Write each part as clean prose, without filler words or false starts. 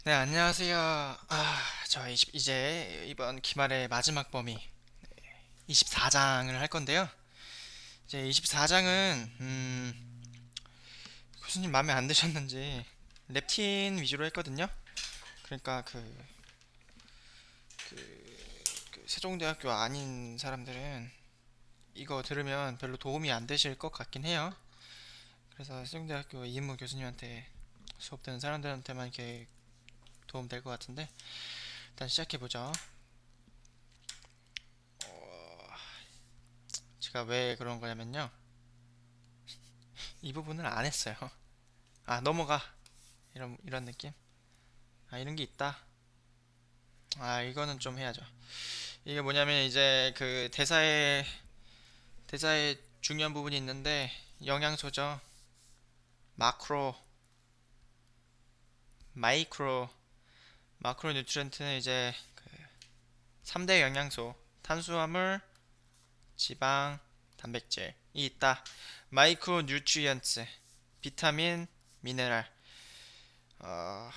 네, 안녕하세요. 저 이제 이번 기말의 마지막 범위 24장을 할 건데요. 이제 24장은 교수님 마음에 안 드셨는지 렙틴 위주로 했거든요. 그러니까 그 세종대학교 아닌 사람들은 이거 들으면 별로 도움이 안 되실 것 같긴 해요. 그래서 세종대학교 이인무 교수님한테 수업 듣는 사람들한테만 이렇게 도움 될 것 같은데 일단 시작해 보죠. 제가 왜 그런 거냐면요. 이 부분을 안 했어요. 넘어가. 이런 느낌? 이런 게 있다. 이거는 좀 해야죠. 이게 뭐냐면 이제 그 대사에 중요한 부분이 있는데 영양소죠. 마크로, 마이크로, 마크로 뉴트리언트는 이제 3대 영양소, 탄수화물, 지방, 단백질이 있다. 마이크로 뉴트리언트, 비타민, 미네랄. 어,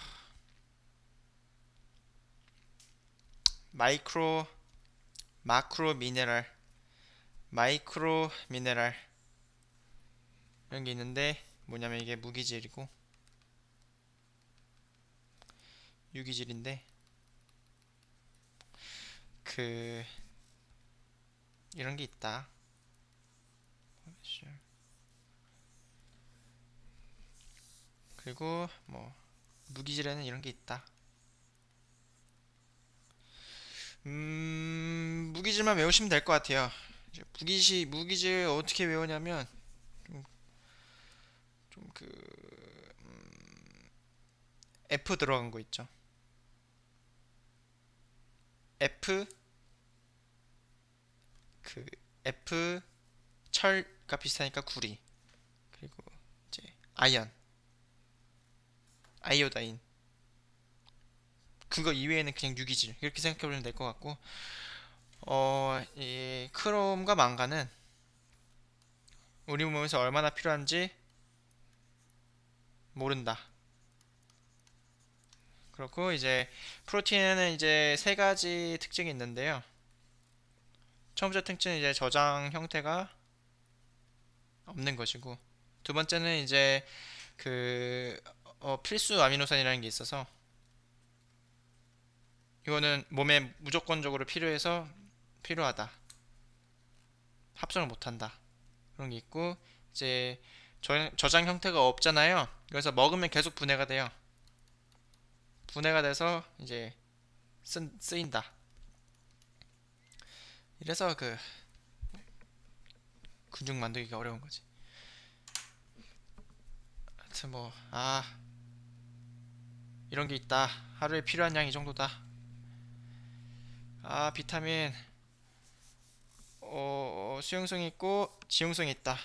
마이크로, 마크로 미네랄, 마이크로 미네랄 이런 게 있는데 뭐냐면 이게 무기질이고 유기질인데 그 이런 게 있다. 그리고 뭐 무기질에는 이런 게 있다. 무기질만 외우시면 될 것 같아요. 이제 무기질 어떻게 외우냐면 좀그 F 들어간 거 있죠. F 그 F 철과 비슷하니까 구리 그리고 이제 아이언 아이오다인 그거 이외에는 그냥 유기질 이렇게 생각해보면 될 것 같고 이 크롬과 망간은 우리 몸에서 얼마나 필요한지 모른다. 그렇고 이제 프로틴에는 이제 세 가지 특징이 있는데요. 첫 번째 특징은 이제 저장 형태가 없는 것이고 두 번째는 이제 그 필수 아미노산이라는 게 있어서 이거는 몸에 무조건적으로 필요하다. 합성을 못한다. 그런 게 있고 이제 저장 형태가 없잖아요. 그래서 먹으면 계속 분해가 돼요. 분해가 돼서 이제 쓰인다. 이래서 그 근육 만들기가 어려운 거지. 하여튼 이런 게 있다. 하루에 필요한 양이 이 정도다. 비타민 수용성이 있고 지용성이 있다.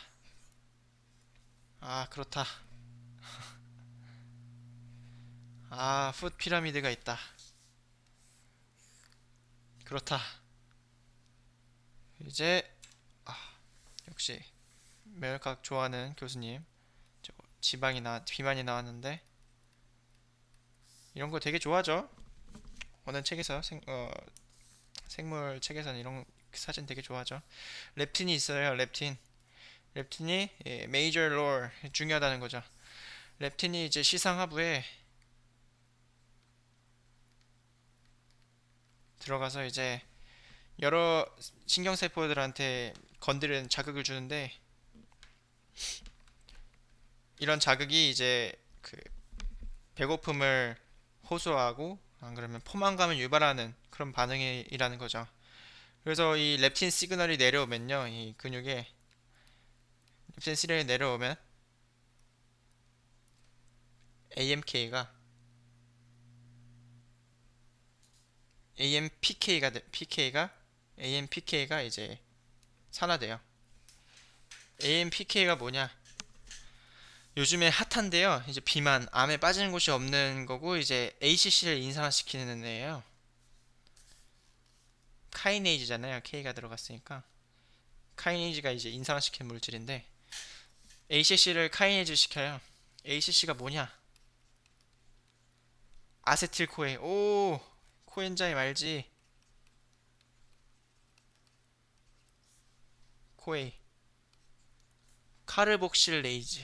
그렇다. 푸드 피라미드가 있다. 그렇다. 이제 아, 역시 매일각 좋아하는 교수님. 비만이 나왔는데 이런 거 되게 좋아하죠. 어느 책에서 생물 책에서는 이런 사진 되게 좋아하죠. 렙틴이 있어요. 렙틴이 메이저 롤 중요하다는 거죠. 렙틴이 이제 시상하부에 들어가서 이제 여러 신경세포들한테 건드리는 자극을 주는데 이런 자극이 이제 그 배고픔을 호소하고 안 그러면 포만감을 유발하는 그런 반응이라는 거죠. 그래서 이 렙틴 시그널이 내려오면요, 이 근육에 렙틴 시그널이 내려오면 AMK가 AMPK가 이제 산화돼요. AMPK가 뭐냐? 요즘에 핫한데요. 이제 비만, 암에 빠지는 곳이 없는 거고 이제 ACC를 인상시키는 애예요. 카이네이즈잖아요. K가 들어갔으니까. 카이네이즈가 이제 인상시키는 물질인데 ACC를 카이네이즈 시켜요. ACC가 뭐냐? 아세틸 코에 오 코엔자임 알지? 코에 카르복실레이즈.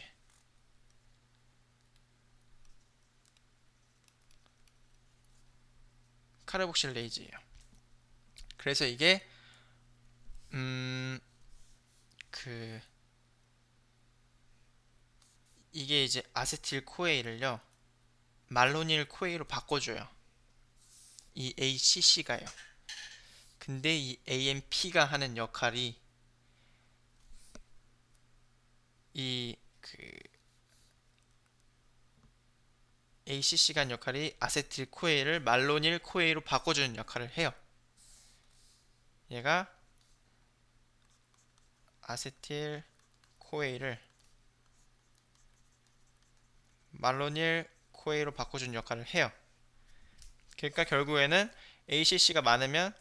카르복실레이즈예요. 그래서 이게 음 그 이게 이제 아세틸 코에이를요 말로닐 코에이로 바꿔줘요. 이 ACC가요. 근데 이 AMP가 하는 역할이 이 그 ACC가 하는 역할이 아세틸 코에이를 말로닐 코에이로 바꿔주는 역할을 해요. 얘가 아세틸 코에이를 말로닐 코에이로 바꿔주는 역할을 해요. 그러니까 결국에는 ACC가 많으면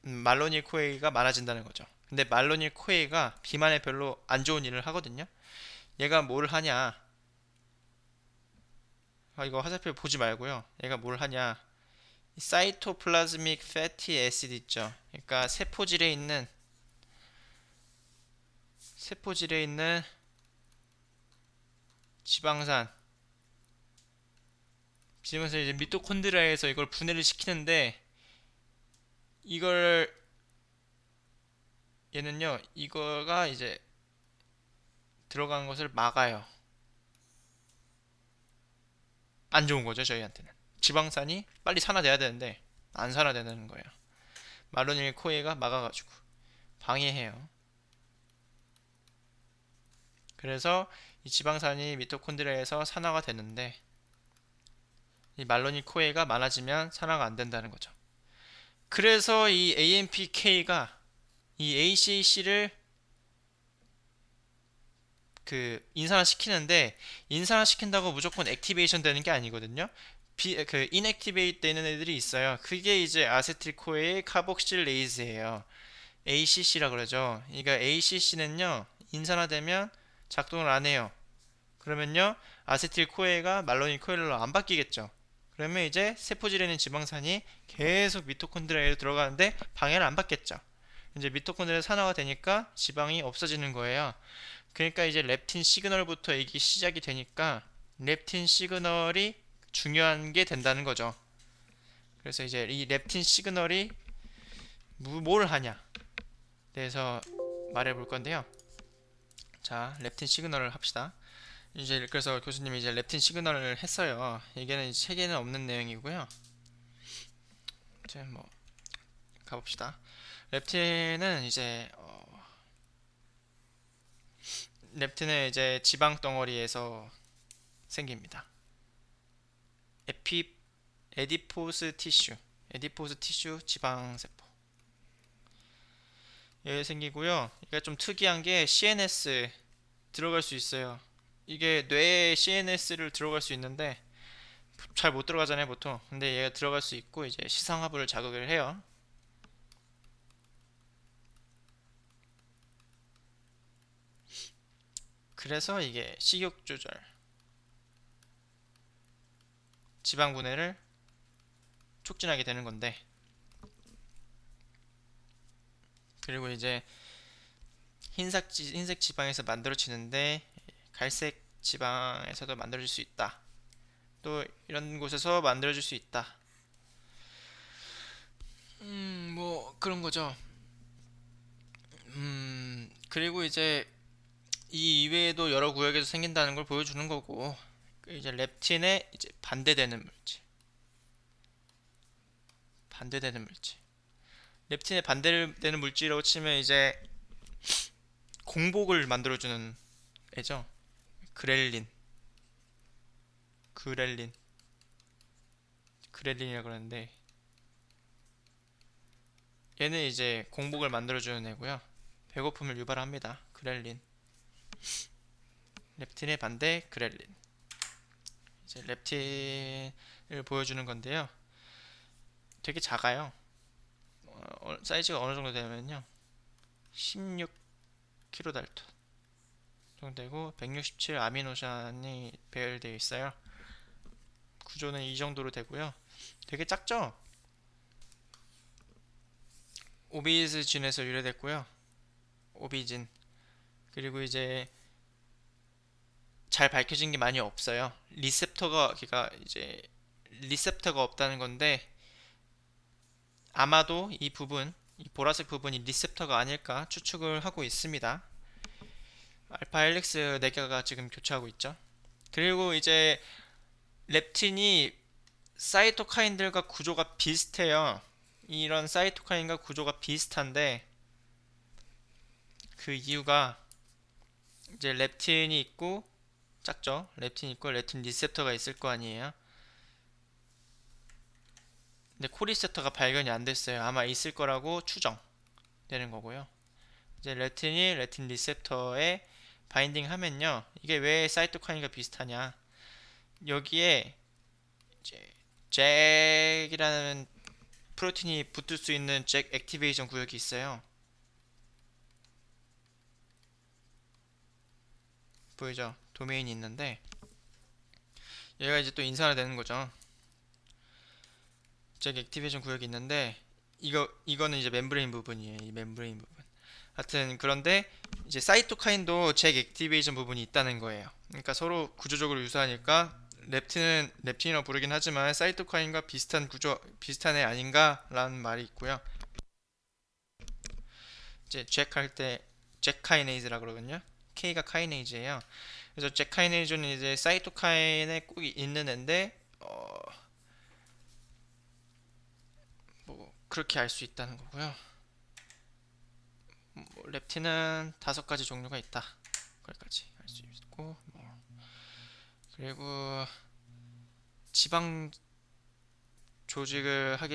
말로닐 코에이가 많아진다는 거죠. 근데 말로닐 코에이가 비만에 별로 안 좋은 일을 하거든요. 얘가 뭘 하냐? 이거 화살표 보지 말고요. 얘가 뭘 하냐? 사이토플라즈믹 패티 애시드 있죠. 그러니까 세포질에 있는 지방산 이제 미토콘드리아에서 이걸 분해를 시키는데 이걸 얘는요 이거가 이제 들어간 것을 막아요. 안 좋은 거죠 저희한테는. 지방산이 빨리 산화돼야 되는데 안 산화되는 거예요. 마로닐 코에가 막아가지고 방해해요. 그래서 이 지방산이 미토콘드리아에서 산화가 되는데 이 말로닐 코에가 많아지면 산화가 안 된다는 거죠. 그래서 이 AMPK가 이 ACC를 인산화 시킨다고 무조건 액티베이션 되는 게 아니거든요. 인액티베이트 되는 애들이 있어요. 그게 이제 아세틸코에의 카복실레이즈예요. ACC라 그러죠. 그러니까 ACC는요 인산화되면 작동을 안 해요. 그러면요 아세틸코에가 말로닐 코에로 안 바뀌겠죠. 그러면 이제 세포질에 있는 지방산이 계속 미토콘드리아에 들어가는데 방해를 안 받겠죠. 이제 미토콘드리아 산화가 되니까 지방이 없어지는 거예요. 그러니까 이제 렙틴 시그널부터 이게 시작이 되니까 렙틴 시그널이 중요한 게 된다는 거죠. 그래서 이제 이 렙틴 시그널이 뭘 하냐 대해서 말해 볼 건데요. 자, 렙틴 시그널을 합시다. 이제 그래서 교수님이 이제 렙틴 시그널을 했어요. 이게는 책에는 없는 내용이고요. 이제 뭐 가봅시다. 렙틴은 이제 렙틴은 이제 지방 덩어리에서 생깁니다. 에디포스 티슈 지방 세포. 예, 생기고요. 이게 좀 특이한 게 CNS 들어갈 수 있어요. 이게 뇌에 CNS를 들어갈 수 있는데 잘 못 들어가잖아요, 보통. 근데 얘가 들어갈 수 있고 이제 시상하부를 자극을 해요. 그래서 이게 식욕 조절, 지방 분해를 촉진하게 되는 건데 그리고 이제 흰색 지방에서 만들어지는데 갈색 지방에서도 만들어질 수 있다. 또 이런 곳에서 만들어질 수 있다. 뭐 그런 거죠. 그리고 이제 이 이외에도 여러 구역에서 생긴다는 걸 보여주는 거고 이제 렙틴에 이제 반대되는 물질. 렙틴에 반대되는 물질이라고 치면 이제 공복을 만들어주는 애죠. 그렐린, 그렐린, 그렐린이라고 그러는데 얘는 이제 공복을 만들어주는 애고요. 배고픔을 유발합니다. 그렐린. 렙틴의 반대 그렐린. 이제 렙틴을 보여주는 건데요. 되게 작아요. 사이즈가 어느 정도 되면요. 16kDalton 정도 되고 167 아미노산이 배열되어 있어요. 구조는 이 정도로 되고요. 되게 작죠? 오비즈진에서 유래됐고요. 오비진. 그리고 이제 잘 밝혀진 게 많이 없어요. 그러니까 이제 리셉터가 없다는 건데 아마도 이 보라색 부분이 리셉터가 아닐까 추측을 하고 있습니다. 알파 헬릭스 4개가 지금 교차하고 있죠. 그리고 이제 렙틴이 사이토카인들과 구조가 비슷해요. 이런 사이토카인과 구조가 비슷한데 그 이유가 이제 렙틴이 있고 작죠? 렙틴이 있고 렙틴 리셉터가 있을 거 아니에요. 근데 코리셉터가 발견이 안 됐어요. 아마 있을 거라고 추정되는 거고요. 이제 렙틴이 렙틴 리셉터에 바인딩 하면요. 이게 왜 사이토카인과 비슷하냐? 여기에 이제 잭이라는 프로틴이 붙을 수 있는 잭 액티베이션 구역이 있어요. 보이죠? 도메인이 있는데 얘가 이제 또 인사가 되는 거죠. 잭 액티베이션 구역이 있는데 이거는 이제 멤브레인 부분이에요. 이 멤브레인 부분. 하여튼 그런데 이제 사이토카인도 잭 액티베이션 부분이 있다는 거예요. 그러니까 서로 구조적으로 유사하니까 렙틴은 렙틴이라고 부르긴 하지만 사이토카인과 비슷한 애 아닌가라는 말이 있고요. 이제 잭 카이네이즈라 그러거든요. K가 카이네이즈예요. 그래서 잭 카이네이즈는 이제 사이토카인에 꼭 있는 애인데 뭐 그렇게 알 수 있다는 거고요. 뭐 렙틴은 5가지 종류가 있다. 거기까지 알 수 있고 그리고 지방 조직을 그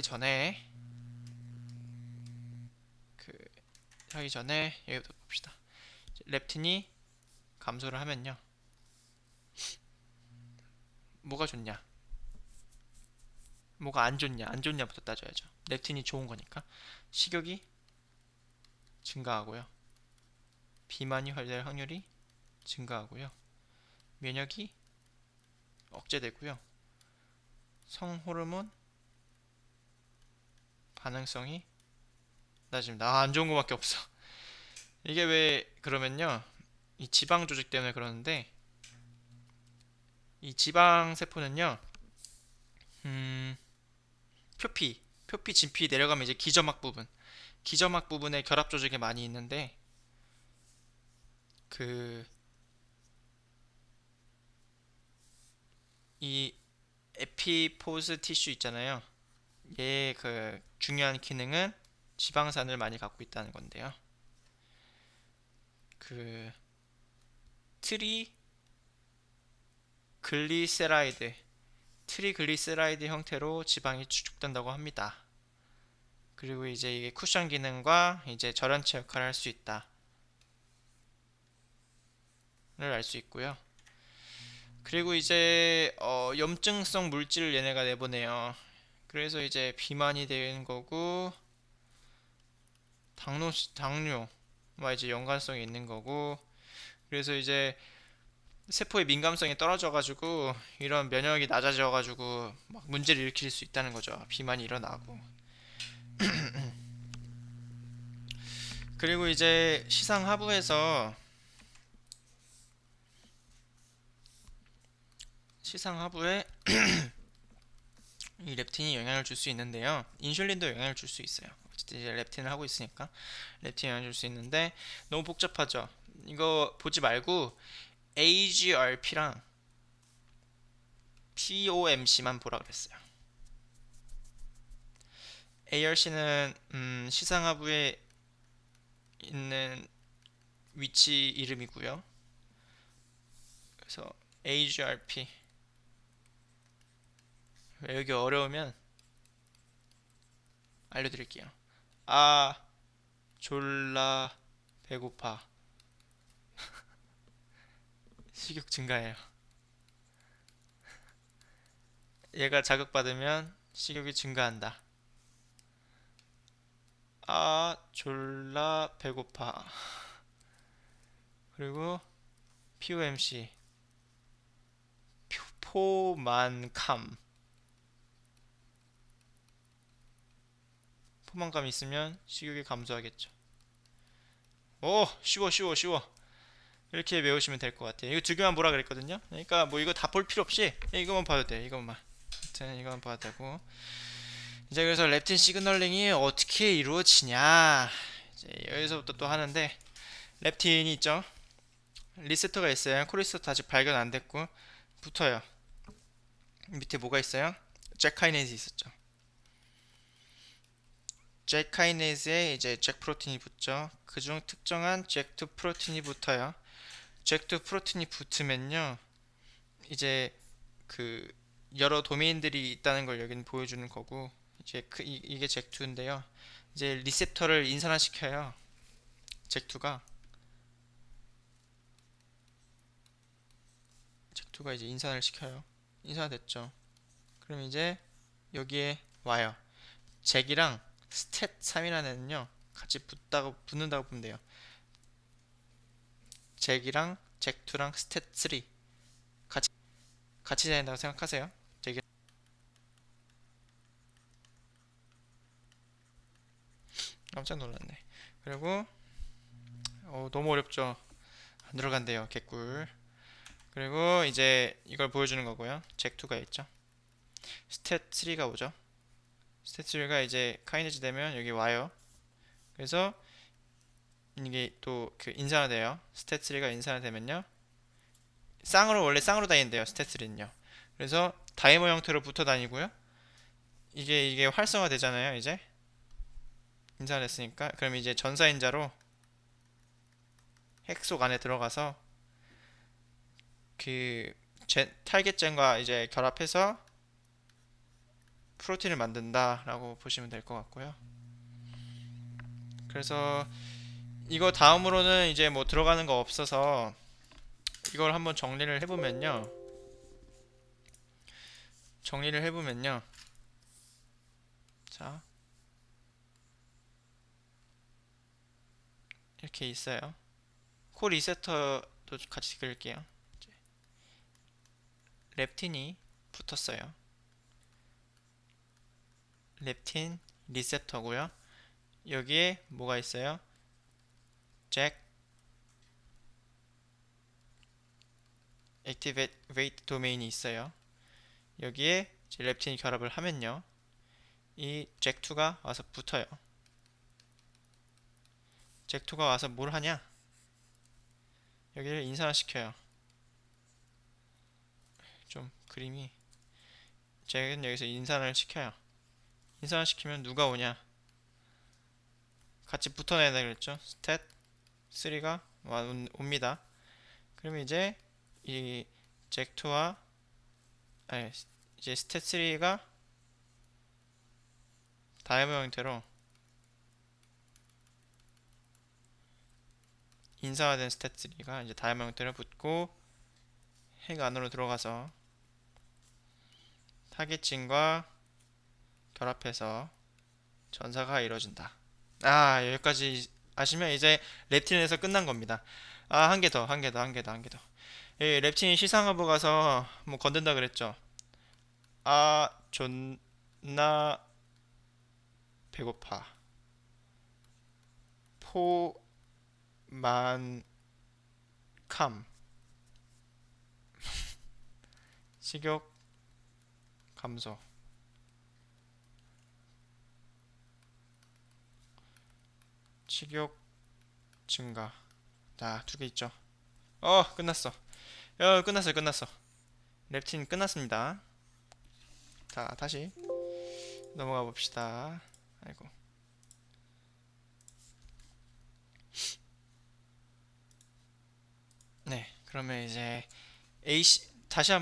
하기 전에 여기부터 봅시다. 렙틴이 감소를 하면요. 뭐가 좋냐? 뭐가 안 좋냐? 안 좋냐부터 따져야죠. 렙틴이 좋은 거니까. 식욕이 증가하고요. 비만이 될 확률이 증가하고요. 면역이 억제되고요. 성호르몬 반응성이 낮아집니다. 안 좋은 거밖에 없어. 이게 왜 그러면요. 이 지방 조직 때문에 그러는데 이 지방 세포는요. 표피, 진피 내려가면 이제 기저막 부분에 결합 조직이 많이 있는데 그 이 에피포즈 티슈 있잖아요. 얘의 그 중요한 기능은 지방산을 많이 갖고 있다는 건데요. 그 트리글리세라이드 트리글리세라이드 형태로 지방이 추출된다고 합니다. 그리고 이제 이게 쿠션 기능과 이제 절연체 역할을 할 수 있다를 알 수 있고요. 그리고 이제 염증성 물질을 얘네가 내보내요. 그래서 이제 비만이 되는 거고 당뇨와 이제 연관성이 있는 거고 그래서 이제 세포의 민감성이 떨어져가지고 이런 면역이 낮아져가지고 막 문제를 일으킬 수 있다는 거죠. 비만이 일어나고. 그리고 이제 시상하부에 이 렙틴이 영향을 줄 수 있는데요. 인슐린도 영향을 줄 수 있어요. 어쨌든 이제 렙틴을 하고 있으니까 렙틴이 영향을 줄 수 있는데 너무 복잡하죠. 이거 보지 말고 AGRP랑 POMC만 보라 그랬어요. ARC는 시상하부에 있는 위치 이름이고요. 그래서 AGRP 여기 어려우면 알려드릴게요. 아 졸라 배고파 식욕 증가해요. 얘가 자극받으면 식욕이 증가한다. 아 졸라 배고파. 그리고 POMC 포만감 포만감이 있으면 식욕이 감소하겠죠. 오, 쉬워 쉬워 쉬워. 이렇게 외우시면 될 것 같아요. 이거 두 개만 보라 그랬거든요. 그러니까 뭐 이거 다 볼 필요 없이 이거만 봐도 돼. 이것만. 아무튼 이거만 봐도 되고. 이제 그래서 렙틴 시그널링이 어떻게 이루어지냐. 이제 여기서부터 또 하는데, 렙틴이 있죠. 리세터가 있어요. 콜리스터 아직 발견 안 됐고 붙어요. 밑에 뭐가 있어요? 잭카이네즈 있었죠. 잭카이네즈에 이제 잭 프로틴이 붙죠. 그중 특정한 잭2 프로틴이 붙어요. 잭2 프로틴이 붙으면요, 이제 그 여러 도메인들이 있다는 걸 여기는 보여주는 거고, 이제 이게 잭2인데요. 이제 리셉터를 인산화시켜요. 잭2가 이제 인산을 시켜요. 인산화됐죠. 그럼 이제 여기에 와요. 잭이랑 스탯 3이라는 애는요, 같이 붙는다고 보면 돼요. 잭이랑 잭2랑 스탯 3 같이 다닌다고 생각하세요. 잭이. 깜짝 놀랐네. 그리고 너무 어렵죠. 안 들어간대요. 개꿀. 그리고 이제 이걸 보여주는 거고요. 잭2가 있죠. 스탯 3가 오죠. 스탯 3가 이제 카이네즈 되면 여기 와요. 그래서 이게 또 그 인산화돼요. 스탯 3가 인산화되면요, 원래 쌍으로 다닌대요. 스탯 3는요. 그래서 다이머 형태로 붙어 다니고요. 이게 활성화 되잖아요. 이제 인산화됐으니까. 그럼 이제 전사인자로 핵 속 안에 들어가서 그 타겟젠과 이제 결합해서 프로틴을 만든다라고 보시면 될 것 같고요. 그래서 이거 다음으로는 이제 뭐 들어가는 거 없어서 이걸 한번 정리를 해보면요. 자, 이렇게 있어요. 코 리세터도 같이 그릴게요. 렙틴이 붙었어요. 렙틴 리셉터고요. 여기에 뭐가 있어요? 잭 액티베이트 도메인이 있어요. 여기에 이제 렙틴이 결합을 하면요, 이 잭2가 와서 붙어요. 잭2가 와서 뭘 하냐? 여기를 인산화시켜요. 좀 그림이, 잭은 여기서 인산을 시켜요. 인산화시키면 누가 오냐? 같이 붙어내야 되겠죠. 스탯 3가 옵니다. 그러면 이제 이 잭2와 이제 스탯 3가 다이아모 형태로 인산화된 스탯 3가 이제 다이아모 형태로 붙고 핵 안으로 들어가서 타겟진과 결합해서 전사가 이루어진다. 여기까지 아시면 이제 렙틴에서 끝난 겁니다. 한 개 더. 렙틴이 시상하고 가서 뭐 건든다 그랬죠. 존나 배고파. 포만캄. 식욕 감소. 식욕 증가. 자, 두 개 있죠. 끝났어. 끝났어. 렙틴 끝났습니다. 자, 다시 넘어가 봅시다. 아이고. 네, 그러면 이제 다시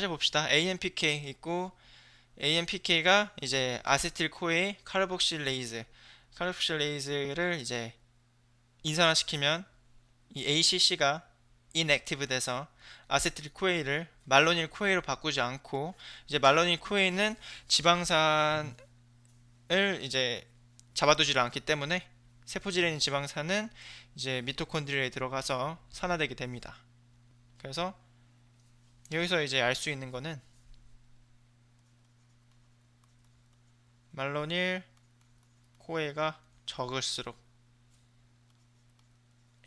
봅시다. AMPK 있고, AMPK가 이제 아세틸 코에 카르복실레이즈를 이제 인산화시키면 이 ACC가 inactive 돼서 아세틸 코에이를 말로닐 코에이로 바꾸지 않고, 이제 말로닐 코에이는 지방산을 이제 잡아두질 않기 때문에 세포질에 있는 지방산은 이제 미토콘드리아에 들어가서 산화되게 됩니다. 그래서 여기서 이제 알 수 있는 거는 말로닐 코에가 적을수록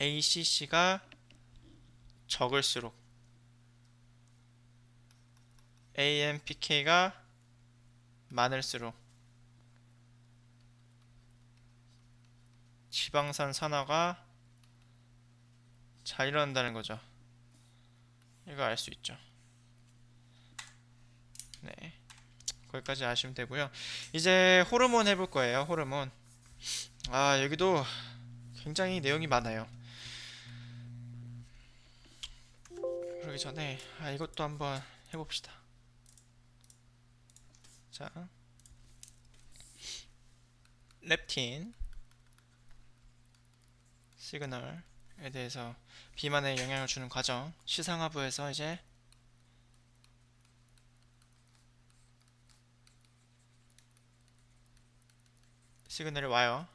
ACC가 적을수록 AMPK가 많을수록 지방산 산화가 잘 일어난다는 거죠. 이거 알 수 있죠. 네, 거기까지 아시면 되고요. 이제 호르몬 해볼 거예요. 호르몬. 여기도 굉장히 내용이 많아요. 그러기 전에 이것도 한번 해봅시다. 자, 렙틴 시그널에 대해서 비만에 영향을 주는 과정, 시상하부에서 이제 시그널이 와요.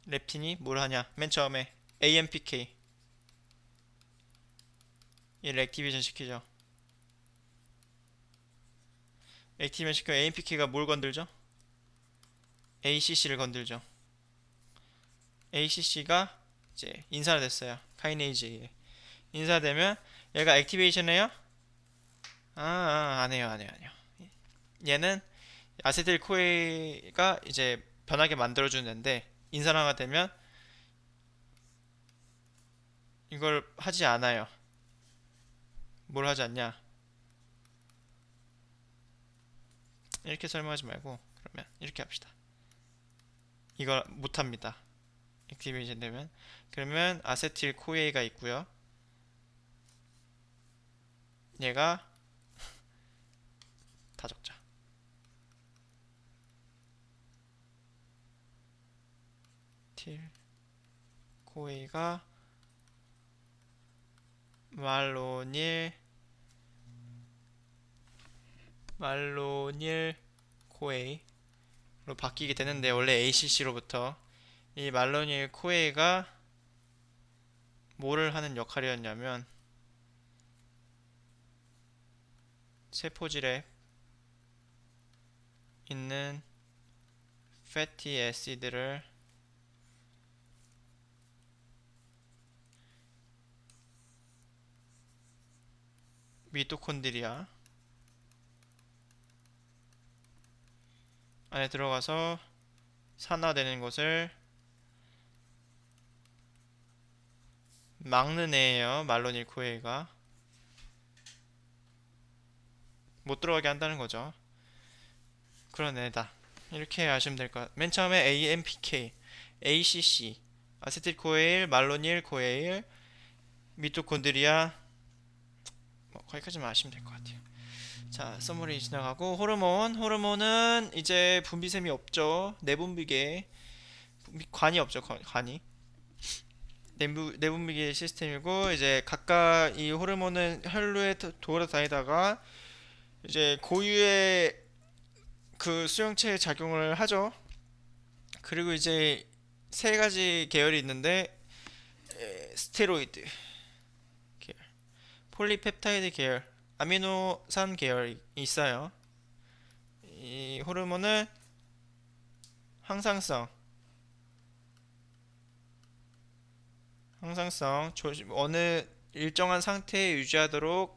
렙틴이 뭘 하냐? 맨 처음에 AMPK 얘를 액티베이션 시키죠. 액티베이션 시키면 AMPK가 뭘 건들죠? ACC를 건들죠. ACC가 이제 인사가 됐어요. 카이네이즈에 인사되면 얘가 액티베이션 해요? 안 해요, 안 해요, 안 해요. 얘는 아세틸 코에가 이제 변하게 만들어주는 앤데 인산화가 되면 이걸 하지 않아요. 뭘 하지 않냐? 이렇게 설명하지 말고 그러면 이렇게 합시다. 이걸 못합니다. 액티베이션 되면 그러면 아세틸 코에가 있고요. 얘가 다 적자. 틸 코에가 말로닐 코에이로 바뀌게 되는데 원래 ACC로부터 이 말로닐 코에이가 뭐를 하는 역할이었냐면 세포질에 있는 패티 애시드를 미토콘드리아 안에 들어가서 산화되는 것을 막는 애예요. 말로닐 코에이가 못 들어가게 한다는 거죠. 그런 애다. 이렇게 아시면 될 것 같아요. 맨 처음에 AMPK, ACC, 아세틸코에일, 말로닐 코에일, 미토콘드리아 거기까지만 아시면 될 것 같아요. 자, 서머리 지나가고 호르몬은 이제 분비샘이 없죠. 내분비계 관이 없죠. 관이 내분비계 시스템이고 이제 각각 이 호르몬은 혈류에 돌아다니다가 이제 고유의 그 수용체에 작용을 하죠. 그리고 이제 세 가지 계열이 있는데 스테로이드 계열, 폴리펩타이드 계열, 아미노산 계열이 있어요. 이 호르몬은 항상성 어느 일정한 상태에 유지하도록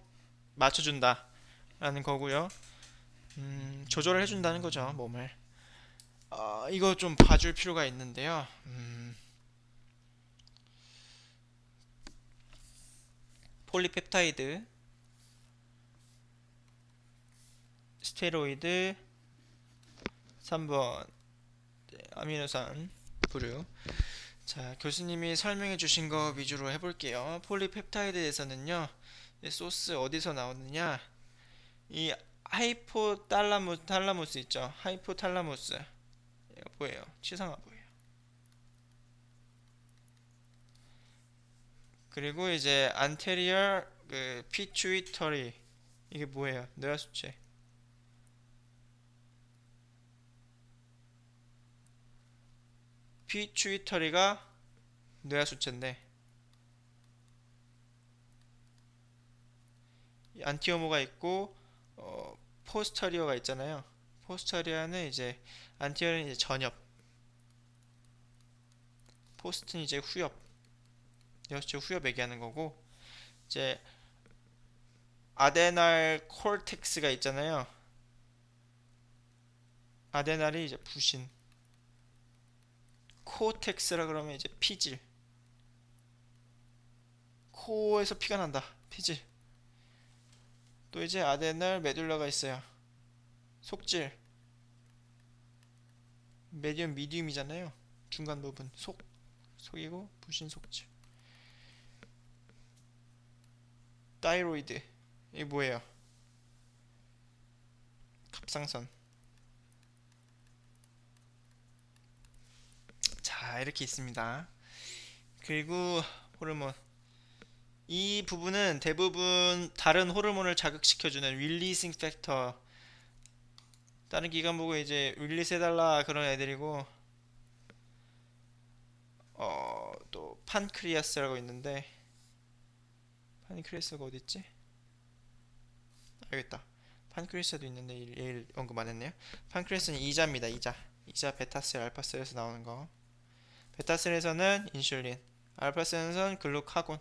맞춰준다 라는 거고요. 조절을 해준다는 거죠, 몸을. 이거 좀 봐줄 필요가 있는데요. 폴리펩타이드, 스테로이드, 3번 아미노산 부류. 자, 교수님이 설명해 주신 거 위주로 해볼게요. 폴리펩타이드에서는요, 소스 어디서 나오느냐? 이 탈라무스 있죠? 하이포탈라무스. 얘가 뭐예요? 치상하부예요. 그리고 이제 안테리어 그 피추이터리 이게 뭐예요? 뇌하수체. 피추이터리가 뇌하수체인데 안티오모가 있고 포스터리어가 있잖아요. 포스터리아는 이제 안티어는 이제 전엽, 포스트는 이제 후엽, 여섯 후엽 얘기하는 거고 이제 아데날 콜텍스가 있잖아요. 아데날이 이제 부신, 코텍스라 그러면 이제 피질, 코에서 피가 난다. 피질. 또 이제 아데날 메듈라가 있어요. 속질. 메디움 미디움이잖아요. 중간 부분 속이고 부신 속질. 다이로이드. 이게 뭐예요? 갑상선. 자, 이렇게 있습니다. 그리고 호르몬. 이 부분은 대부분 다른 호르몬을 자극시켜주는 릴리싱 팩터, 다른 기관 보고 이제 릴리스 해달라 그런 애들이고, 또 판크리아스라고 있는데, 판크리아스가 어딨지? 알겠다. 판크리아스도 있는데 얘를 언급 안 했네요. 판크리아스는 이자입니다. 이자 베타셀 알파셀에서 나오는 거. 베타셀에서는 인슐린, 알파셀에서는 글루카곤.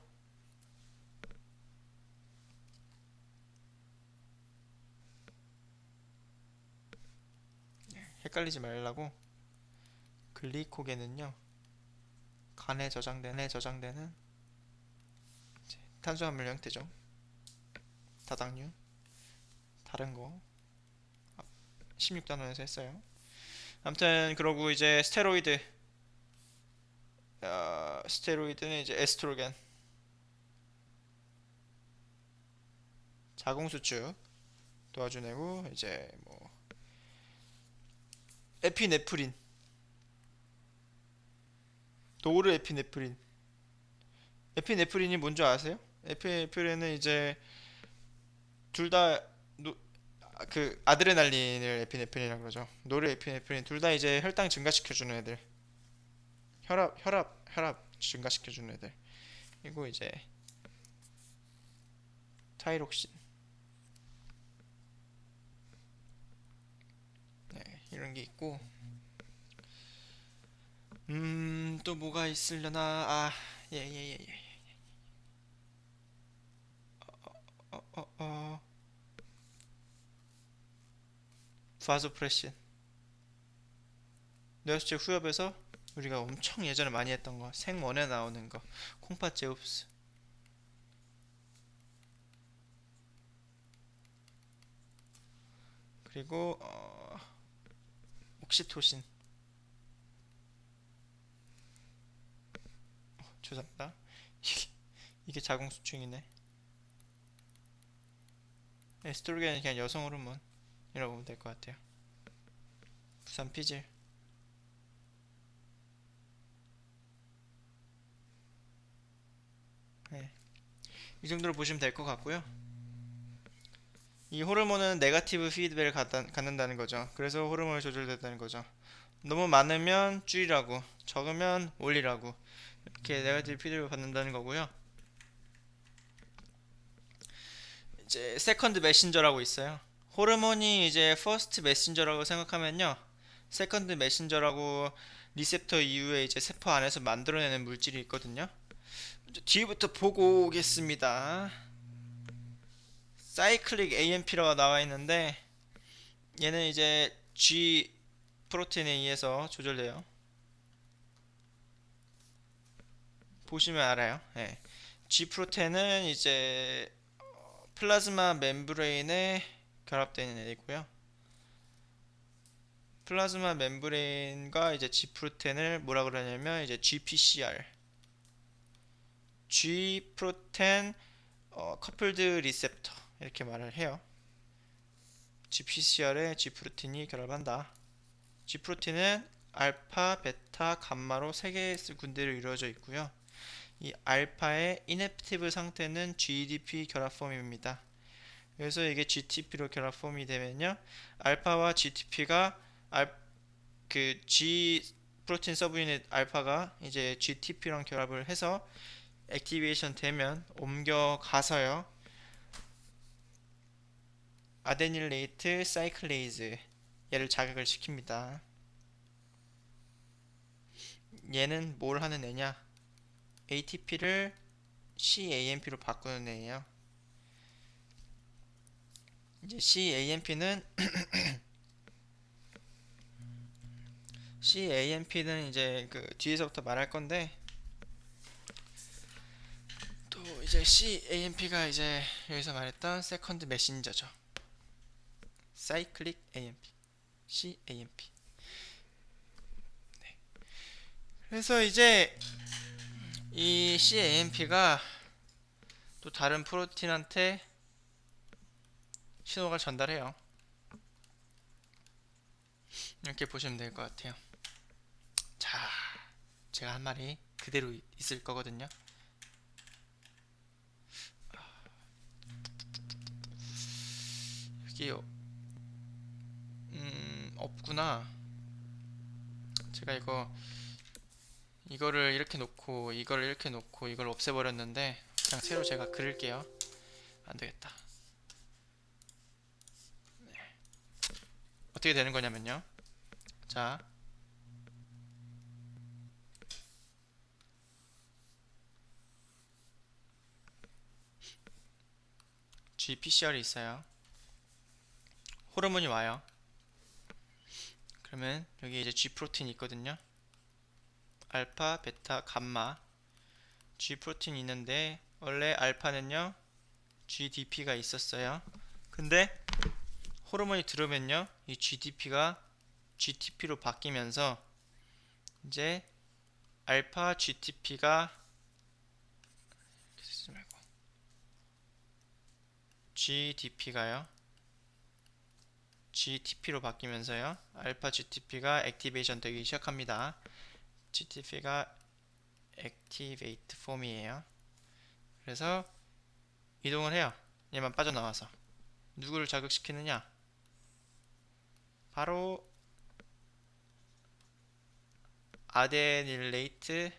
헷갈리지 말라고. 글리코겐은요, 간에 저장되는 탄수화물 형태죠. 다당류. 다른 거 16단원에서 했어요. 아무튼 그러고 이제 스테로이드는 이제 에스트로겐, 자궁수축 도와주는 애고, 이제 뭐 에피네프린, 노르에피네프린. 에피네프린이 뭔지 아세요? 에피네프린은 이제 둘 다 그 아드레날린을 에피네프린이라고 그러죠. 노르에피네프린 둘 다 이제 혈당 증가시켜주는 애들. 혈압 증가시켜주는 애들. 그리고 이제 타이록신. 네, 이런 게 있고. 또 뭐가 있으려나? 바소프레신. 뇌수체 후엽에서 우리가 엄청 예전에 많이 했던 거, 생원에 나오는 거, 콩팥제우스. 그리고 옥시토신. 죄송합니다. 이게 자궁수축이네. 에스트로겐은 그냥 여성 호르몬이라고 보면 될 것 같아요. 부산 피질. 네. 이 정도로 보시면 될 것 같고요. 이 호르몬은 네거티브 피드백을 갖는다는 거죠. 그래서 호르몬이 조절된다는 거죠. 너무 많으면 줄이라고, 적으면 올리라고, 이렇게 네거티브 피드백을 받는다는 거고요. 이제 세컨드 메신저라고 있어요. 호르몬이 이제 퍼스트 메신저라고 생각하면요, 세컨드 메신저라고 리셉터 이후에 이제 세포 안에서 만들어내는 물질이 있거든요. 뒤부터 보고 오겠습니다. 사이클릭 AMP라고 나와 있는데, 얘는 이제 G 프로틴에 의해서 조절돼요. 보시면 알아요. 네. G 프로틴은 이제 플라즈마 멤브레인에 결합되어 있는 애이고요. 플라즈마 멤브레인과 이제 G 프로틴을 뭐라 그러냐면 이제 GPCR, G 프로틴 커플드 리셉터 이렇게 말을 해요. GPCR에 G 프로틴이 결합한다. G 프로틴은 알파, 베타, 감마로 3개의 군대로 이루어져 있고요. 이 알파의 이냅티브 상태는 GDP 결합폼입니다. 그래서 이게 GTP로 결합폼이 되면요, 알파와 GTP가 그 G 프로틴 서브유닛 알파가 이제 GTP랑 결합을 해서 액티베이션 되면 옮겨가서요, 아데닐레이트 사이클레이즈 얘를 자극을 시킵니다. 얘는 뭘 하는 애냐? ATP를 CAMP로 바꾸는 애예요. 이제 CAMP는 이제 그 뒤에서부터 말할 건데, 또 이제 CAMP가 이제 여기서 말했던 세컨드 메신저죠. 사이클릭 AMP, CAMP. 그래서 이제 이 CAMP가 또 다른 프로틴한테 신호가 전달해요. 이렇게 보시면 될 것 같아요. 자, 제가 한 말이 그대로 있을 거거든요. 여기요. 없구나. 제가 이거를 이렇게 놓고 이걸 이렇게 놓고 이걸 없애버렸는데, 그냥 새로 제가 그릴게요. 안되겠다. 어떻게 되는 거냐면요, 자, GPCR이 있어요. 호르몬이 와요. 그러면 여기 이제 G 프로틴이 있거든요. 알파, 베타, 감마 G 프로틴이 있는데, 원래 알파는요 GDP가 있었어요. 근데 호르몬이 들어오면요, 이 GDP가 GTP로 바뀌면서 이제 알파 GTP가 GDP가요 GTP로 바뀌면서요, 알파 GTP가 액티베이션 되기 시작합니다. GTP가 액티베이트 폼이에요. 그래서 이동을 해요. 얘만 빠져나와서 누구를 자극시키느냐? 바로 아데닐레이트,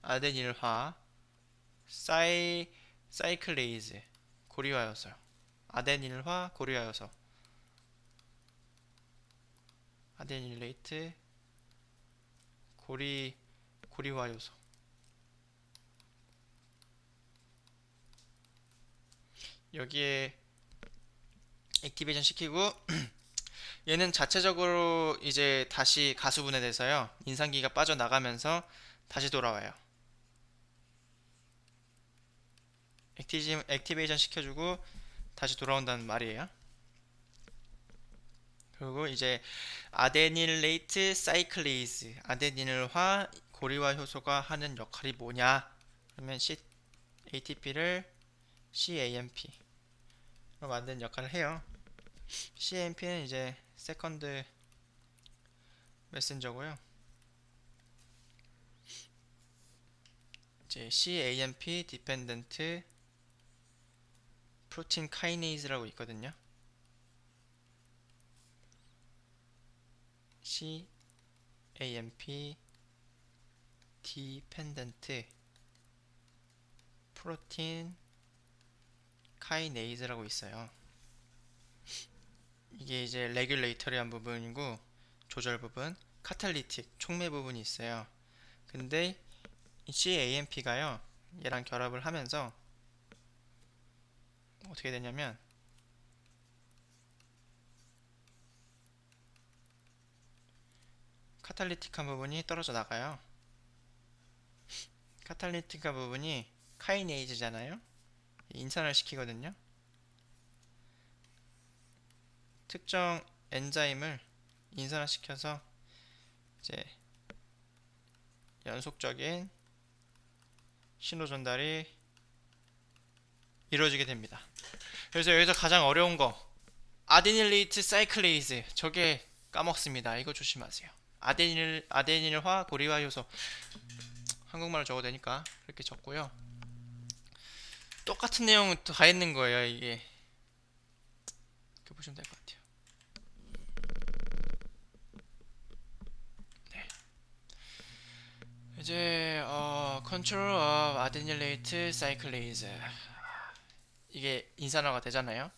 아데닐화, 사이클레이즈, 고리화 요소. 아데닐화, 고리화 요소. 아데닐레이트, 고리화 요소. 여기에 액티베이션 시키고 얘는 자체적으로 이제 다시 가수분해돼서요, 인상기가 빠져나가면서 다시 돌아와요. 액티베이션 시켜주고 다시 돌아온다는 말이에요. 그리고 이제 아데닐레이트 사이클레이즈, 아데닐화 고리화 효소가 하는 역할이 뭐냐? 그러면 ATP를 CAMP로 만든 역할을 해요. CAMP는 이제 세컨드 메신저고요. 이제 CAMP 디펜던트 프로틴 카이네이즈라고 있거든요. CAMP 디펜던트 프로틴 카이네이즈라고 있어요. 이게 이제 레귤레이터리한 부분이고, 조절 부분, 카탈리틱 촉매 부분이 있어요. 근데 이 CAMP가요, 얘랑 결합을 하면서 어떻게 되냐면, 카탈리틱한 부분이 떨어져 나가요. 카탈리틱한 부분이 카이네이즈잖아요. 인산을 시키거든요. 특정 엔자임을 인산화시켜서 이제 연속적인 신호 전달이 이루어지게 됩니다. 그래서 여기서 가장 어려운 거, 아데닐레이트 사이클레이즈, 저게 까먹습니다. 이거 조심하세요. 아데닐화 고리화 효소, 한국말로 적어도 되니까 그렇게 적고요. 똑같은 내용 다 있는 거예요. 이게 이렇게 보시면 될 것 같아요. 네. 이제 control of adenylate cyclase, 이게 인산화가 되잖아요.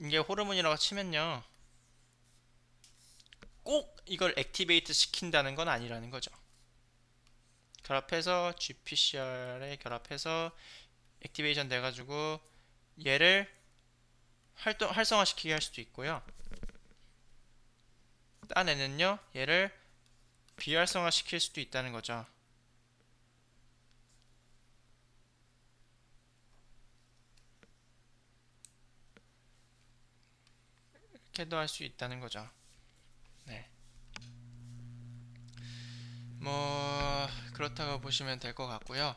이게 호르몬이라고 치면요, 꼭 이걸 액티베이트 시킨다는 건 아니라는 거죠. 결합해서 GPCR에 결합해서 액티베이션 돼가지고 얘를 활성화시키게 할 수도 있고요. 딴 애는요 얘를 비활성화 시킬 수도 있다는 거죠. 이렇게도 할 수 있다는 거죠. 네. 뭐 그렇다고 보시면 될 것 같고요.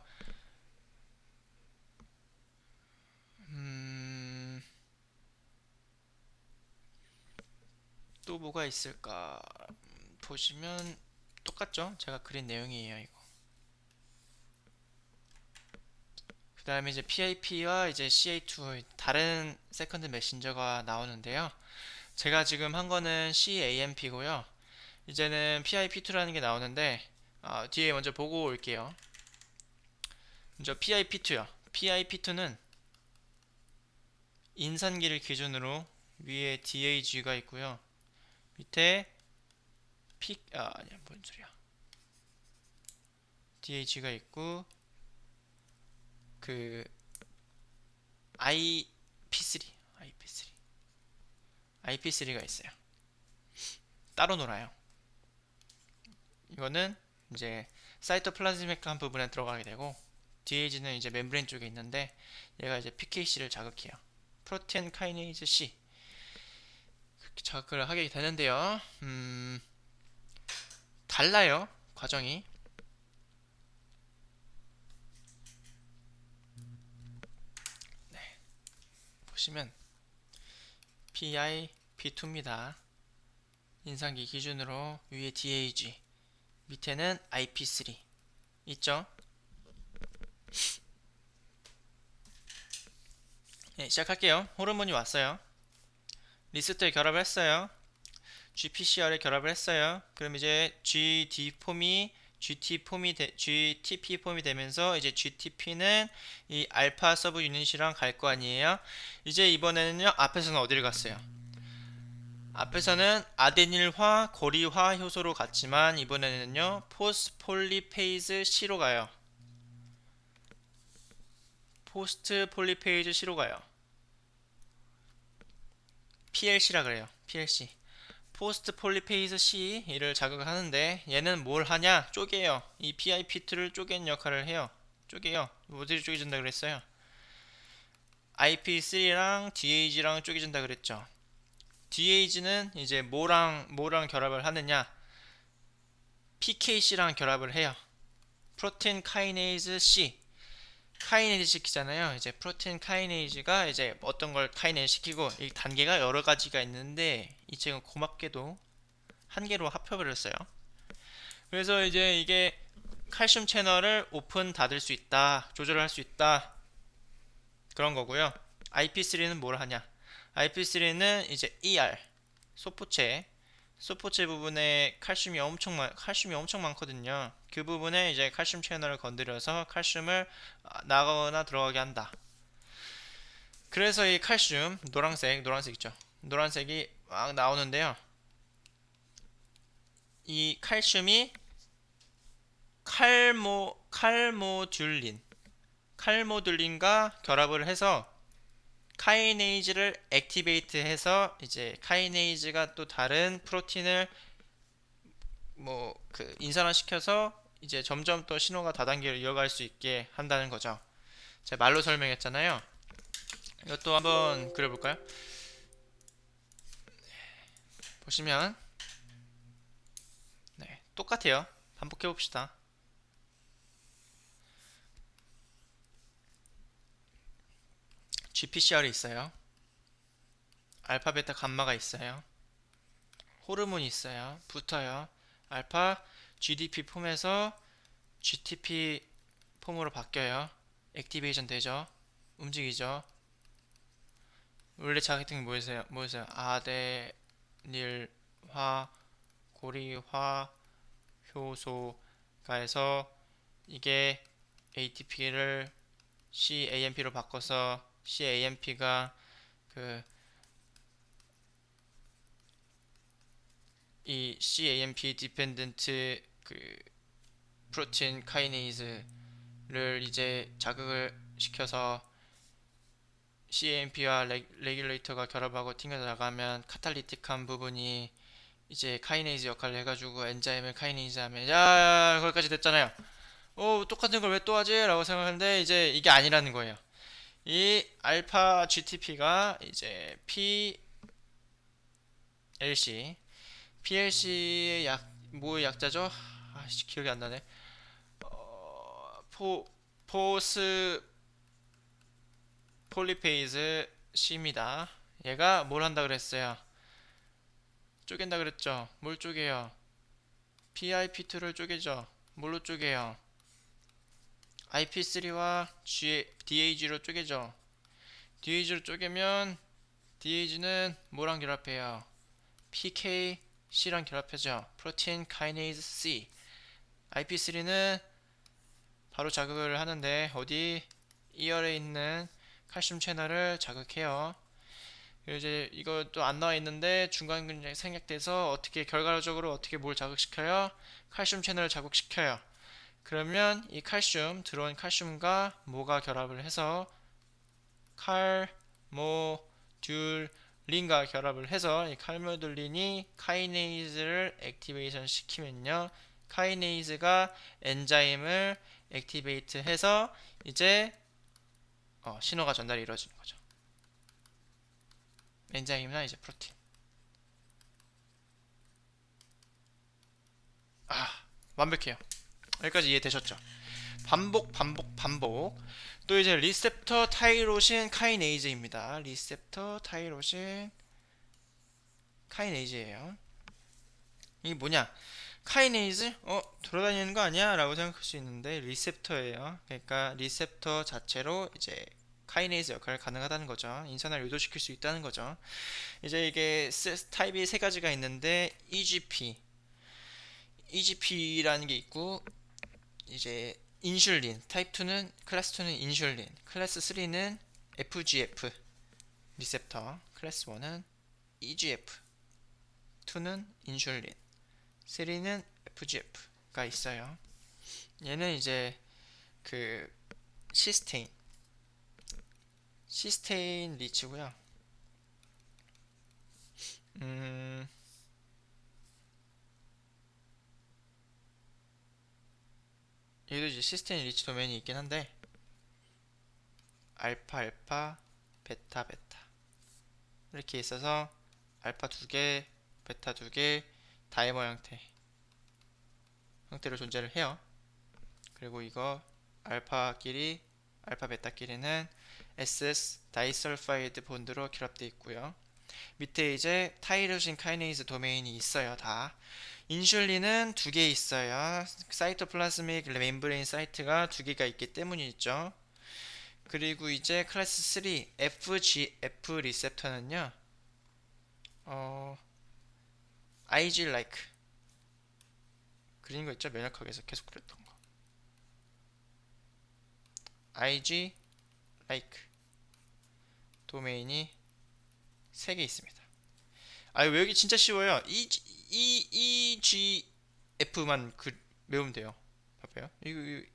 또 뭐가 있을까 보시면 똑같죠? 제가 그린 내용이에요, 이거. 그 다음에 이제 PIP와 이제 CA2 다른 세컨드 메신저가 나오는데요. 제가 지금 한 거는 CAMP고요. 이제는 PIP2라는 게 나오는데 뒤에 먼저 보고 올게요. 먼저 PIP2요. PIP2는 인산기를 기준으로 위에 DAG가 있고요. 밑에 아니야, 뭔 소리야. DAG가 있고 그 IP3가 있어요. 따로 놀아요. 이거는 이제 사이토플라즈믹한 부분에 들어가게 되고 DAG는 이제 멤브레인 쪽에 있는데 얘가 이제 PKC를 자극해요. 프로테인 카이네이즈 C 그렇게 자극을 하게 되는데요. 달라요. 과정이. 네. 보시면 PI P2입니다. 인상기 기준으로 위에 DAG 밑에는 IP3 있죠? 네, 시작할게요. 호르몬이 왔어요. 리스트에 결합을 했어요. GPCR에 결합을 했어요. 그럼 이제 GTP 폼이 되면서 이제 GTP는 이 알파 서브 유닛이랑 갈 거 아니에요. 이제 이번에는요 앞에서는 어디를 갔어요? 앞에서는 아데닐화 고리화 효소로 갔지만 이번에는요 포스폴리페이즈 C로 가요. 포스트폴리페이즈 C로 가요. PLC라 그래요. PLC. 포스트 폴리페이즈 C를 자극을 하는데 얘는 뭘 하냐? 쪼개요. 이 PIP2를 쪼개는 역할을 해요. 쪼개요. 어디를 쪼개준다 그랬어요? IP3랑 DAG랑 쪼개준다 그랬죠. DAG는 이제 뭐랑 결합을 하느냐? PKC랑 결합을 해요. 프로틴 카이네이즈 C. 카이네이즈 시키잖아요. 이제 프로틴 카이네이즈가 이제 어떤 걸 카이네이즈 시키고 이 단계가 여러 가지가 있는데 이 책은 고맙게도 한 개로 합쳐버렸어요. 그래서 이제 이게 칼슘 채널을 오픈 닫을 수 있다, 조절할 수 있다 그런 거고요. IP3는 뭘 하냐? IP3는 이제 ER 소포체 부분에 칼슘이 엄청 많거든요. 그 부분에 이제 칼슘 채널을 건드려서 칼슘을 나가거나 들어가게 한다. 그래서 이 칼슘 노란색 있죠. 노란색이 막 나오는데요. 이 칼슘이 칼모듈린과 결합을 해서 카이네이즈를 액티베이트해서 이제 카이네이즈가 또 다른 프로틴을 뭐 그 인산화시켜서 이제 점점 더 신호가 다단계로 이어갈 수 있게 한다는 거죠. 제가 말로 설명했잖아요. 이것도 한번 그려볼까요? 보시면 네, 똑같아요. 반복해 봅시다. GPCR이 있어요. 알파, 베타, 감마가 있어요. 호르몬이 있어요. 붙어요. 알파 GDP 폼에서 GTP 폼으로 바뀌어요. 액티베이션 되죠. 움직이죠. 원래 자기팅 뭐였어요? 아데닐화 고리화 효소가 해서 이게 ATP를 CAMP로 바꿔서 CAMP가 그 이 CAMP 디펜던트 그 프로틴 카이네이즈를 이제 자극을 시켜서 CAMP와 레귤레이터가 결합하고 튕겨 나가면 카탈리틱한 부분이 이제 카이네이즈 역할을 해가지고 엔자임을 카이네이즈 하면 야 거기까지 됐잖아요. 똑같은 걸 왜 또 하지? 라고 생각하는데 이제 이게 아니라는 거예요. 이 알파 GTP가 이제 PLC의 뭐의 약자죠? 아씨 기억이 안 나네. 포스 폴리페이즈 C입니다. 얘가 뭘 한다 그랬어요? 쪼갠다 그랬죠? 뭘 쪼개요? PIP2를 쪼개죠? 뭘로 쪼개요? IP3와 DAG로 쪼개죠? DAG로 쪼개면 DAG는 뭐랑 결합해요? PKC랑 결합하죠? 프로틴 카이네이즈 C. IP3는 바로 자극을 하는데 어디? 이열에 있는 칼슘 채널을 자극해요. 이제 이것도 안 나와 있는데 중간 근육이 생략돼서 어떻게 결과적으로 어떻게 뭘 자극시켜요? 칼슘 채널을 자극시켜요. 그러면 이 칼슘 들어온 칼슘과 뭐가 결합을 해서 칼모듈린과 결합을 해서 이 칼모듈린이 카이네이즈를 액티베이션 시키면요. 카이네이즈가 엔자임을 액티베이트 해서 이제 신호가 전달이 이루어지는 거죠. 엔자임이나 이제 프로틴. 완벽해요. 여기까지 이해되셨죠? 반복. 또 이제 리셉터 타이로신 카이네이즈입니다. 리셉터 타이로신 카이네이즈예요. 이게 뭐냐? 카이네이즈? 돌아다니는 거 아니야? 라고 생각할 수 있는데 리셉터예요. 그러니까 리셉터 자체로 이제 카이네이즈 역할을 가능하다는 거죠. 인산화를 유도시킬 수 있다는 거죠. 이제 이게 타입이 세 가지가 있는데 EGP라는 게 있고 이제 인슐린 타입 2는 클래스 2는 인슐린, 클래스 3는 FGF 리셉터, 클래스 1은 EGF, 2는 인슐린, 3는 FGF가 있어요. 얘는 이제 그 시스테인 리치고요. 얘도 이제 시스테인 리치 도메인이 있긴 한데 알파 베타 이렇게 있어서 알파 2개 베타 2개 다이머 형태로 존재를 해요. 그리고 이거 알파 베타끼리는 SS 다이설파이드 본드로 결합되어 있고요. 밑에 이제 타이로신 카이네이즈 도메인이 있어요. 다. 인슐린은 2개 있어요. 사이토플라즈믹 멤브레인 사이트가 2개가 있기 때문이죠. 그리고 이제 클래스 3 FGF 리셉터는요. IG like 그린 거 있죠? 면역학에서 계속 그랬던 거. IG like 도메인이 3개 있습니다. 외우기 진짜 쉬워요. EGF만 외우면 돼요. 봐봐요.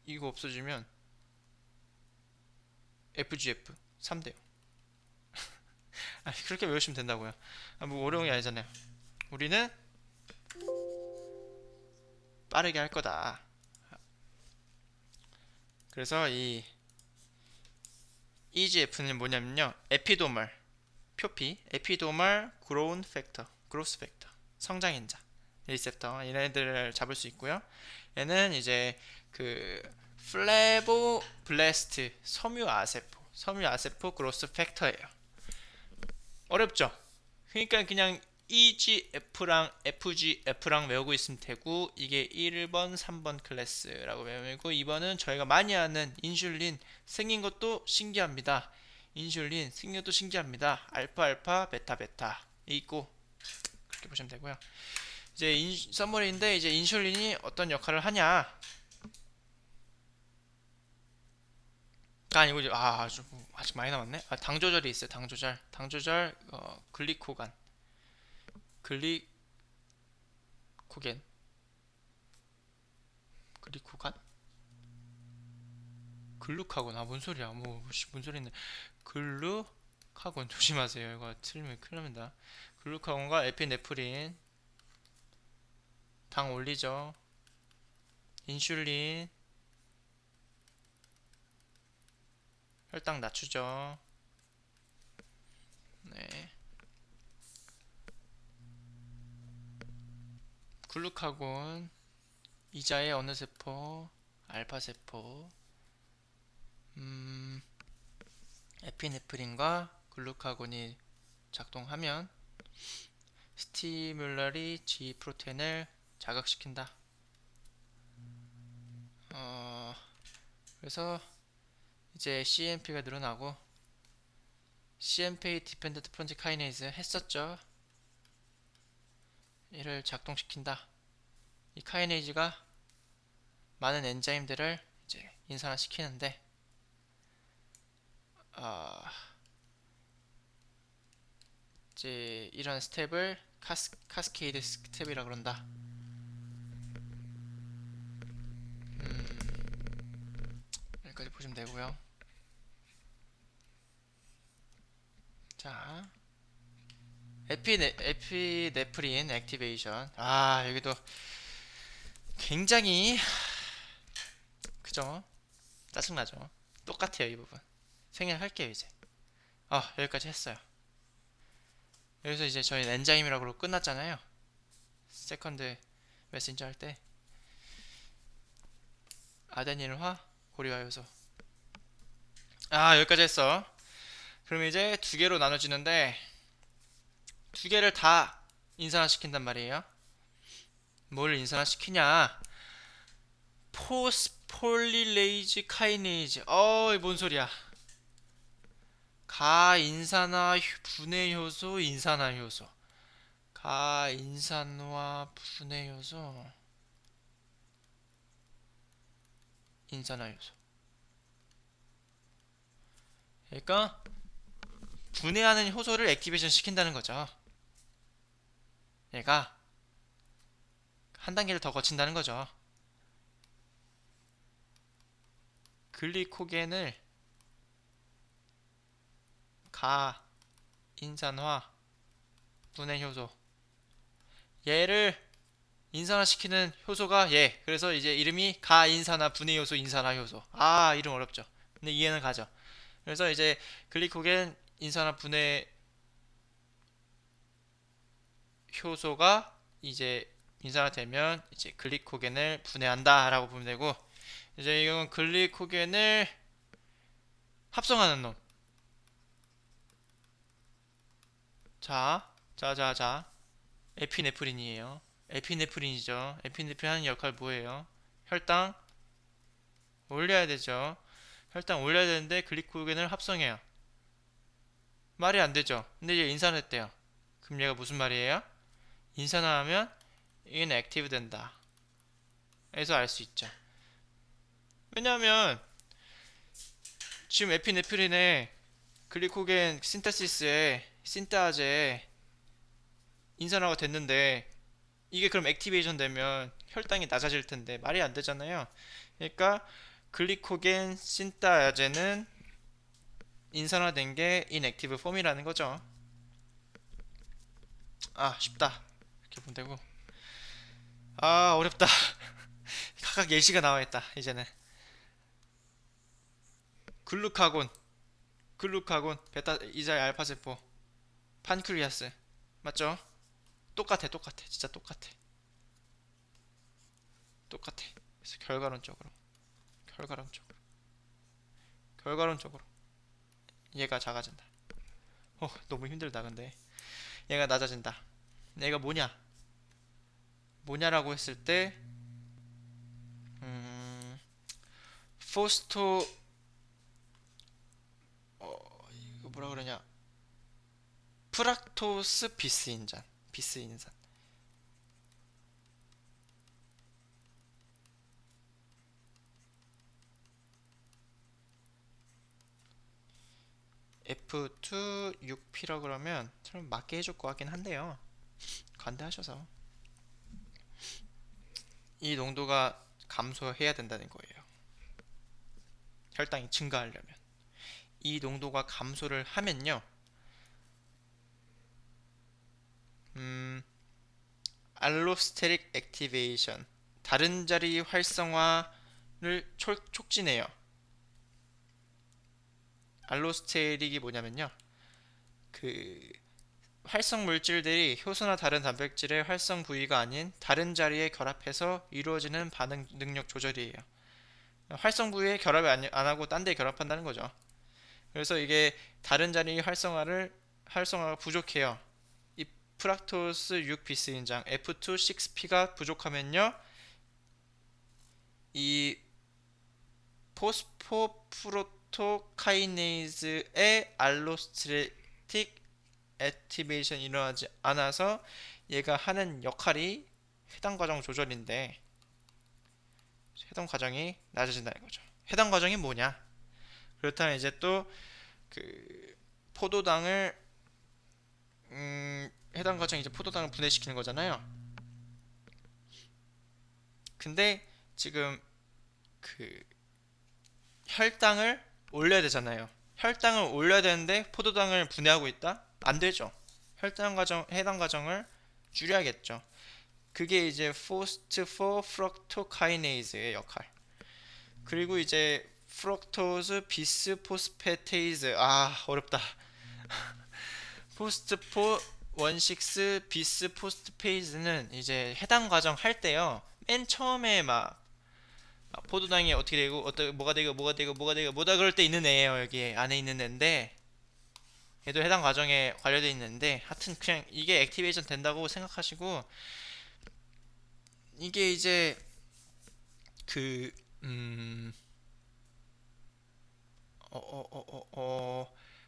이거 없어지면 FGF 3대요. 그렇게 외우시면 된다고요. 뭐 어려운 게 아니잖아요. 우리는 빠르게 할 거다. 그래서 이 EGF는 뭐냐면요. 에피도멀 그로스 팩터 성장인자 리셉터 얘네들을 잡을 수 있고요. 얘는 이제 그 플레보블레스트 섬유아세포 그로스 팩터예요. 어렵죠? 그러니까 그냥 EGF랑 FGF랑 외우고 있으면 되고 이게 1번, 3번 클래스라고 외우고 2번은 저희가 많이 아는 인슐린 생긴 것도 신기합니다. 알파 베타 있고 그렇게 보시면 되고요. 이제 서머리인데 이제 인슐린이 어떤 역할을 하냐? 아니고 아직 많이 남았네. 당 조절이 있어요. 당 조절 글리코간 코겐 글리코간 글루카곤. 아, 뭔 소리야. 뭔 소리네. 글루카곤 조심하세요. 이거 틀리면 큰일 납니다. 글루카곤과 에피네프린, 당 올리죠. 인슐린, 혈당 낮추죠. 네. 글루카곤, 이자의 어느 세포, 알파 세포, 에피네프린과 글루카곤이 작동하면 스티뮬러리 G 프로테인을 자극시킨다. 그래서 이제 CMP가 늘어나고, CMP 디펜던트 프론트 카이네이즈 했었죠. 이를 작동시킨다. 이 카이네이즈가 많은 엔자임들을 이제 인산화시키는데, 이제 이런 스텝을 카스케이드 스텝이라 그런다. 여기까지 보시면 되고요. 자, 에피네프린 액티베이션. 여기도 굉장히 그죠? 짜증나죠? 똑같아요, 이 부분. 생략할게요, 이제. 여기까지 했어요. 여기서 이제 저희 엔자임이라고 끝났잖아요. 세컨드 메신저 할 때 아데닌화 고리화 요소. 여기까지 했어. 그럼 이제 두 개로 나눠지는데, 두 개를 다 인산화시킨단 말이에요. 뭘 인산화시키냐? 포스폴리레이즈 카이네이즈. 뭔 소리야? 가인산화 분해 효소, 인산화 효소. 가인산화 분해 효소, 인산화 효소. 그러니까 분해하는 효소를 액티베이션 시킨다는 거죠. 얘가 한 단계를 더 거친다는 거죠. 글리코겐을 가인산화 분해 효소, 얘를 인산화시키는 효소가 얘. 그래서 이제 이름이 가인산화 분해 효소, 인산화 효소. 이름 어렵죠. 근데 이해는 가죠. 그래서 이제 글리코겐 인산화 분해 효소가 이제 인산화되면 이제 글리코겐을 분해한다 라고 보면 되고, 이제 이건 글리코겐을 합성하는 놈. 자, 에피네프린이에요. 에피네프린이죠. 에피네프린 하는 역할 뭐예요? 혈당 올려야 되죠. 혈당 올려야 되는데 글리코겐을 합성해요. 말이 안 되죠. 근데 얘 인산화했대요. 그럼 얘가 무슨 말이에요? 인산화하면 inactive 된다. 에서 알 수 있죠. 왜냐하면 지금 에피네프린의 글리코겐 신테시스에 신테아제에 인산화가 됐는데, 이게 그럼 액티베이션 되면 혈당이 낮아질 텐데 말이 안 되잖아요. 그러니까 글리코겐 신테아제는 인산화된 게 inactive 폼이라는 거죠. 쉽다. 이렇게 보면 되고. 어렵다. 각각 예시가 나와 있다. 이제는 글루카곤, 베타 이자의 알파 세포, 판크리아스. 맞죠? 똑같아. 진짜 똑같아. 그래서 결과론적으로 얘가 작아진다. 너무 힘들다. 근데 얘가 낮아진다. 얘가 뭐냐라고 했을 때, 포스토 이거 뭐라 그러냐? 프락토스 비스인산. F2 6P라 그러면 참 맞게 해줄 것 같긴 한데요. 관대하셔서. 이 농도가 감소해야 된다는 거예요. 혈당이 증가하려면. 이 농도가 감소를 하면요. 알로스테릭 액티베이션, 다른 자리 활성화를 촉진해요. 알로스테릭이 뭐냐면요. 그 활성 물질들이 효소나 다른 단백질의 활성 부위가 아닌 다른 자리에 결합해서 이루어지는 반응 능력 조절이에요. 활성 부위에 결합을 안 하고 딴 데 결합한다는 거죠. 그래서 이게 다른 자리 활성화가 부족해요. 이 프락토스 6비스인장 F2-6P가 부족하면요, 이 포스포프로토카이네이즈의 알로스테릭 액티베이션이 일어나지 않아서 얘가 하는 역할이 해당 과정 조절인데, 해당 과정이 낮아진다는 거죠. 해당 과정이 뭐냐? 그렇다면 이제 또 그 포도당을 해당 과정이 이제 포도당을 분해시키는 거잖아요. 근데 지금 그 혈당을 올려야 되잖아요. 혈당을 올려야 되는데 포도당을 분해하고 있다? 안 되죠. 해당 과정을 줄여야겠죠. 그게 이제 포스트포프럭토카이네이즈의 역할. 그리고 이제 프럭토스 비스포스페테이즈, 어렵다. 포스트포 16 비스포스페이즈는 이제 해당 과정 할 때요, 맨 처음에 막 포도당이 어떻게 되고 뭐가 되고 그럴 때 있는 애예요. 여기 안에 있는 애인데, 얘도 해당 과정에 관련되어 있는데, 하여튼 그냥 이게 액티베이션 된다고 생각하시고, 이게 이제 그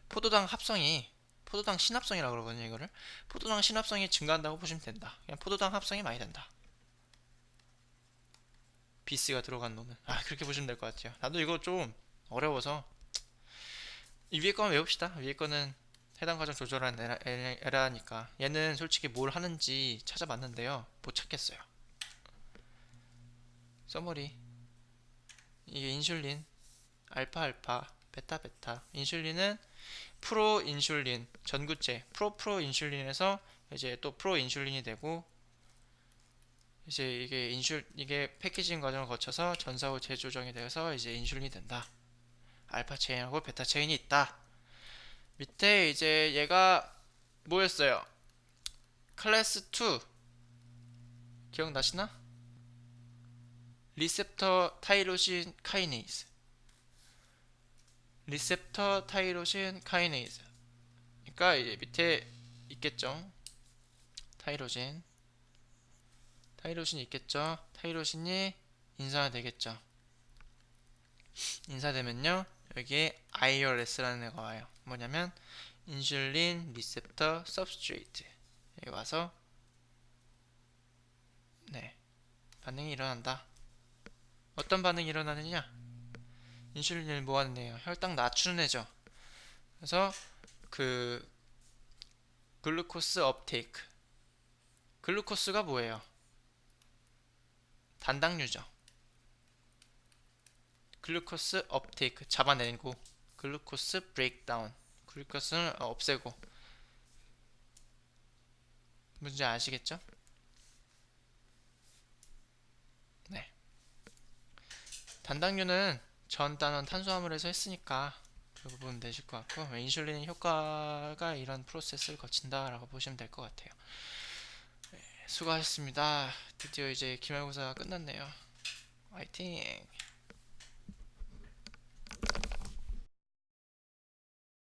포도당 합성이, 포도당 신합성이라고 그러거든요. 이거를 포도당 신합성이 증가한다고 보시면 된다. 그냥 포도당 합성이 많이 된다. 비스가 들어간 놈은 그렇게 보시면 될 것 같아요. 나도 이거 좀 어려워서 이 위에 거만 외웁시다. 위에 거는 해당 과정 조절하는 에라니까. 얘는 솔직히 뭘 하는지 찾아봤는데요, 못 찾겠어요. 서머리. 이게 인슐린, 알파, 베타. 인슐린은 프로인슐린, 전구체 프로인슐린에서 이제 또 프로인슐린이 되고, 이제 이게 패키징 과정을 거쳐서 전사후 재조정이 되어서 이제 인슐린이 된다. 알파 체인하고 베타 체인이 있다. 밑에 이제 얘가 뭐였어요? 클래스 2 기억나시나? 리셉터 타이로신 카이네이즈. 그러니까 이제 밑에 있겠죠. 타이로신이 있겠죠. 타이로신이 인사되겠죠. 인사되면요, 여기에 IRS라는 애가 와요. 뭐냐면 인슐린 리셉터 서브스트레이트. 여기 와서 반응이 일어난다. 어떤 반응이 일어나느냐? 인슐린을 뭐하는 애요? 혈당 낮추는 애죠. 그래서 그 글루코스 업테이크. 글루코스가 뭐예요? 단당류죠. 글루코스 업테이크 잡아내고, 글루코스 브레이크다운, 글루코스를 없애고. 문제 아시겠죠? 네. 단당류는 전 단원 탄수화물에서 했으니까 그거 보면 되실 것 같고, 인슐린 효과가 이런 프로세스를 거친다라고 보시면 될 것 같아요. 수고하셨습니다. 드디어 이제 기말고사가 끝났네요. 화이팅!